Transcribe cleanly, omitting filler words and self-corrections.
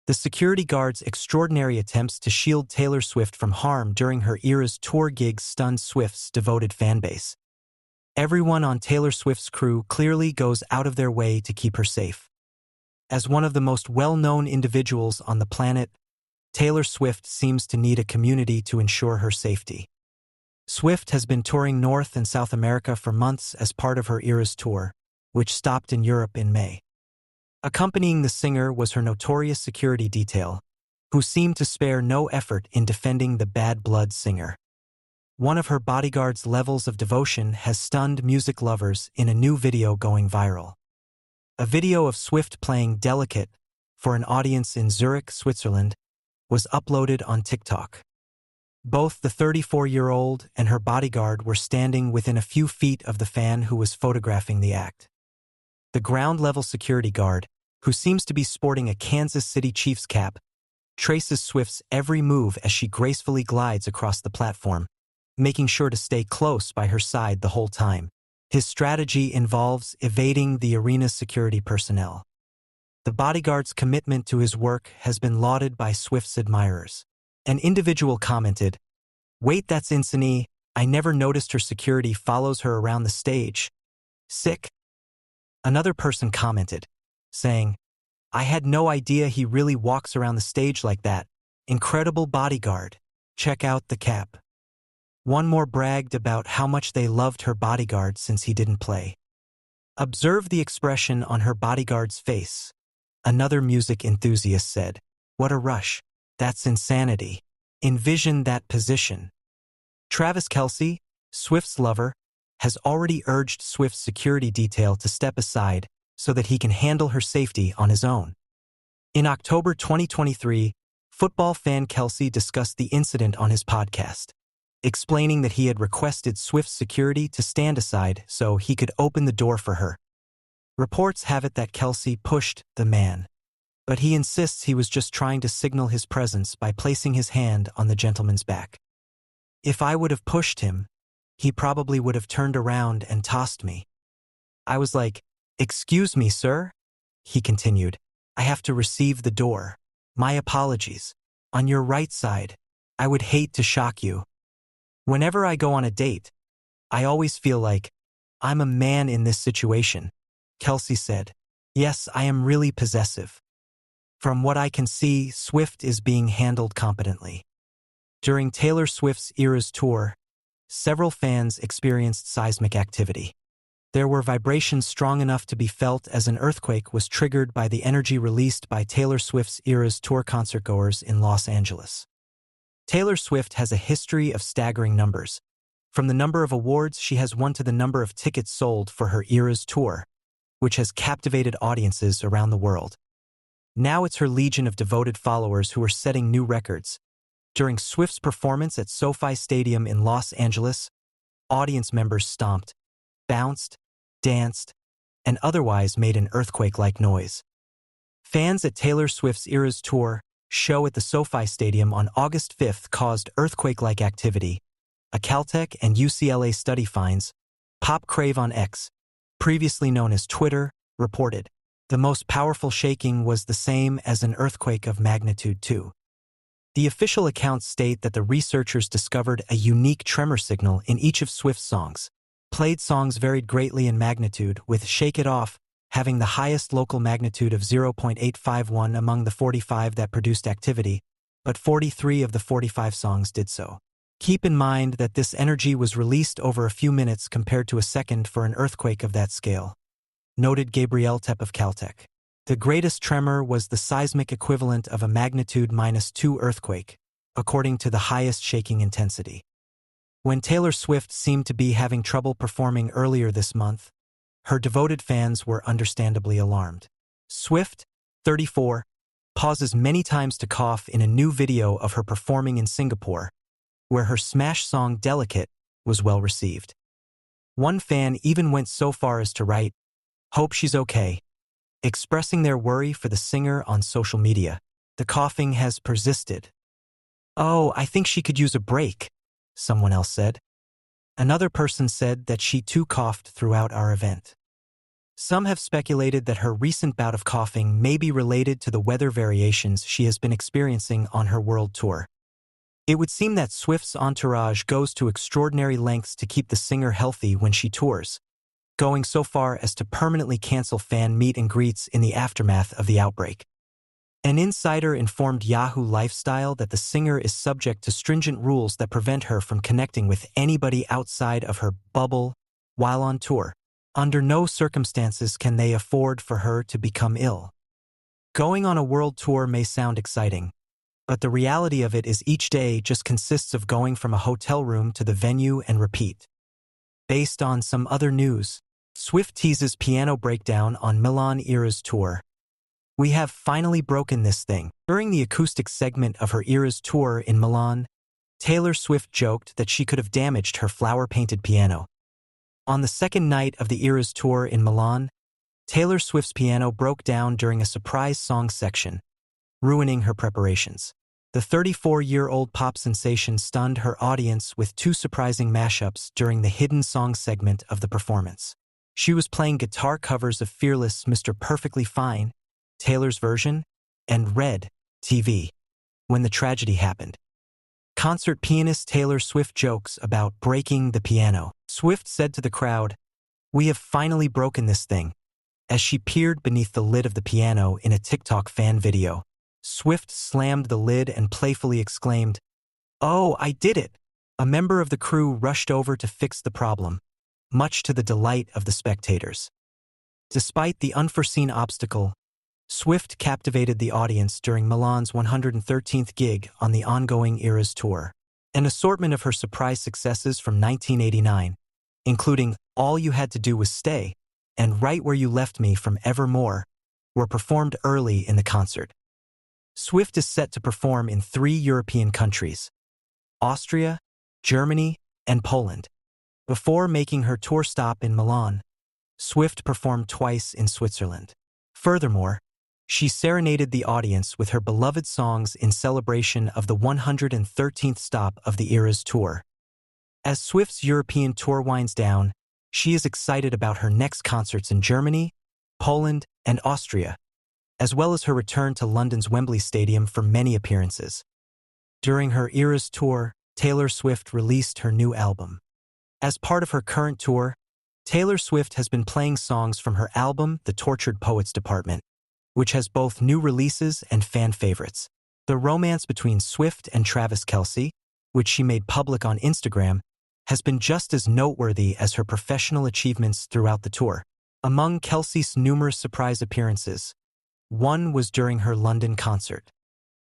The security guard's extraordinary attempts to shield Taylor Swift from harm during her Eras tour gigs stunned Swift's devoted fanbase. Everyone on Taylor Swift's crew clearly goes out of their way to keep her safe. As one of the most well-known individuals on the planet, Taylor Swift seems to need a community to ensure her safety. Swift has been touring North and South America for months as part of her Eras tour, which stopped in Europe in May. Accompanying the singer was her notorious security detail, who seemed to spare no effort in defending the bad blood singer. One of her bodyguard's levels of devotion has stunned music lovers in a new video going viral. A video of Swift playing Delicate for an audience in Zurich, Switzerland, was uploaded on TikTok. Both the 34-year-old and her bodyguard were standing within a few feet of the fan who was photographing the act. The ground-level security guard, who seems to be sporting a Kansas City Chiefs cap, traces Swift's every move as she gracefully glides across the platform, making sure to stay close by her side the whole time. His strategy involves evading the arena's security personnel. The bodyguard's commitment to his work has been lauded by Swift's admirers. An individual commented, "Wait, that's insane. I never noticed her security follows her around the stage. Sick." Another person commented, saying, "I had no idea he really walks around the stage like that. Incredible bodyguard. Check out the cap." One more bragged about how much they loved her bodyguard since he didn't play. "Observe the expression on her bodyguard's face." Another music enthusiast said, "What a rush. That's insanity. Envision that position." Travis Kelce, Swift's lover, has already urged Swift's security detail to step aside so that he can handle her safety on his own. In October 2023, football fan Kelce discussed the incident on his podcast, explaining that he had requested Swift's security to stand aside so he could open the door for her. Reports have it that Kelce pushed the man, but he insists he was just trying to signal his presence by placing his hand on the gentleman's back. "If I would have pushed him, he probably would have turned around and tossed me. I was like, 'Excuse me, sir?' He continued. 'I have to receive the door. My apologies. On your right side. I would hate to shock you. Whenever I go on a date, I always feel like I'm a man in this situation," Kelce said. "Yes, I am really possessive. From what I can see, Swift is being handled competently." During Taylor Swift's Eras tour, several fans experienced seismic activity. There were vibrations strong enough to be felt as an earthquake was triggered by the energy released by Taylor Swift's Eras tour concertgoers in Los Angeles. Taylor Swift has a history of staggering numbers, from the number of awards she has won to the number of tickets sold for her Eras tour, which has captivated audiences around the world. Now it's her legion of devoted followers who are setting new records. During Swift's performance at SoFi Stadium in Los Angeles, audience members stomped, bounced, danced, and otherwise made an earthquake-like noise. Fans at Taylor Swift's Eras tour show at the SoFi Stadium on August 5th caused earthquake-like activity. A Caltech and UCLA study finds, Pop Crave on X, previously known as Twitter, reported, "The most powerful shaking was the same as an earthquake of magnitude 2. The official accounts state that the researchers discovered a unique tremor signal in each of Swift's songs. Played songs varied greatly in magnitude, with Shake It Off having the highest local magnitude of 0.851 among the 45 that produced activity, but 43 of the 45 songs did so. Keep in mind that this energy was released over a few minutes compared to a second for an earthquake of that scale," noted Gabrielle Tepp of Caltech. The greatest tremor was the seismic equivalent of a magnitude -2 earthquake, according to the highest shaking intensity. When Taylor Swift seemed to be having trouble performing earlier this month, her devoted fans were understandably alarmed. Swift, 34, pauses many times to cough in a new video of her performing in Singapore, where her smash song Delicate was well received. One fan even went so far as to write, "Hope she's okay," expressing their worry for the singer on social media. "The coughing has persisted. Oh, I think she could use a break," someone else said. Another person said that she too coughed throughout our event. Some have speculated that her recent bout of coughing may be related to the weather variations she has been experiencing on her world tour. It would seem that Swift's entourage goes to extraordinary lengths to keep the singer healthy when she tours, going so far as to permanently cancel fan meet and greets in the aftermath of the outbreak. An insider informed Yahoo Lifestyle that the singer is subject to stringent rules that prevent her from connecting with anybody outside of her bubble while on tour. Under no circumstances can they afford for her to become ill. Going on a world tour may sound exciting, but the reality of it is each day just consists of going from a hotel room to the venue and repeat. Based on some other news, Swift teases piano breakdown on Milan Eras tour. "We have finally broken this thing." During the acoustic segment of her Eras tour in Milan, Taylor Swift joked that she could have damaged her flower-painted piano. On the second night of the Eras tour in Milan, Taylor Swift's piano broke down during a surprise song section, ruining her preparations. The 34-year-old pop sensation stunned her audience with two surprising mashups during the hidden song segment of the performance. She was playing guitar covers of Fearless Mr. Perfectly Fine, Taylor's version, and Red TV, when the tragedy happened. Concert pianist Taylor Swift jokes about breaking the piano. Swift said to the crowd, "We have finally broken this thing," as she peered beneath the lid of the piano in a TikTok fan video. Swift slammed the lid and playfully exclaimed, "Oh, I did it!" A member of the crew rushed over to fix the problem, much to the delight of the spectators. Despite the unforeseen obstacle, Swift captivated the audience during Milan's 113th gig on the ongoing Eras tour. An assortment of her surprise successes from 1989, including All You Had to Do Was Stay and Right Where You Left Me from Evermore, were performed early in the concert. Swift is set to perform in 3 European countries, Austria, Germany, and Poland. Before making her tour stop in Milan, Swift performed twice in Switzerland. Furthermore, she serenaded the audience with her beloved songs in celebration of the 113th stop of the Eras tour. As Swift's European tour winds down, she is excited about her next concerts in Germany, Poland, and Austria, as well as her return to London's Wembley Stadium for many appearances. During her Eras tour, Taylor Swift released her new album. As part of her current tour, Taylor Swift has been playing songs from her album, The Tortured Poets Department, which has both new releases and fan favorites. The romance between Swift and Travis Kelce, which she made public on Instagram, has been just as noteworthy as her professional achievements throughout the tour. Among Kelce's numerous surprise appearances, one was during her London concert.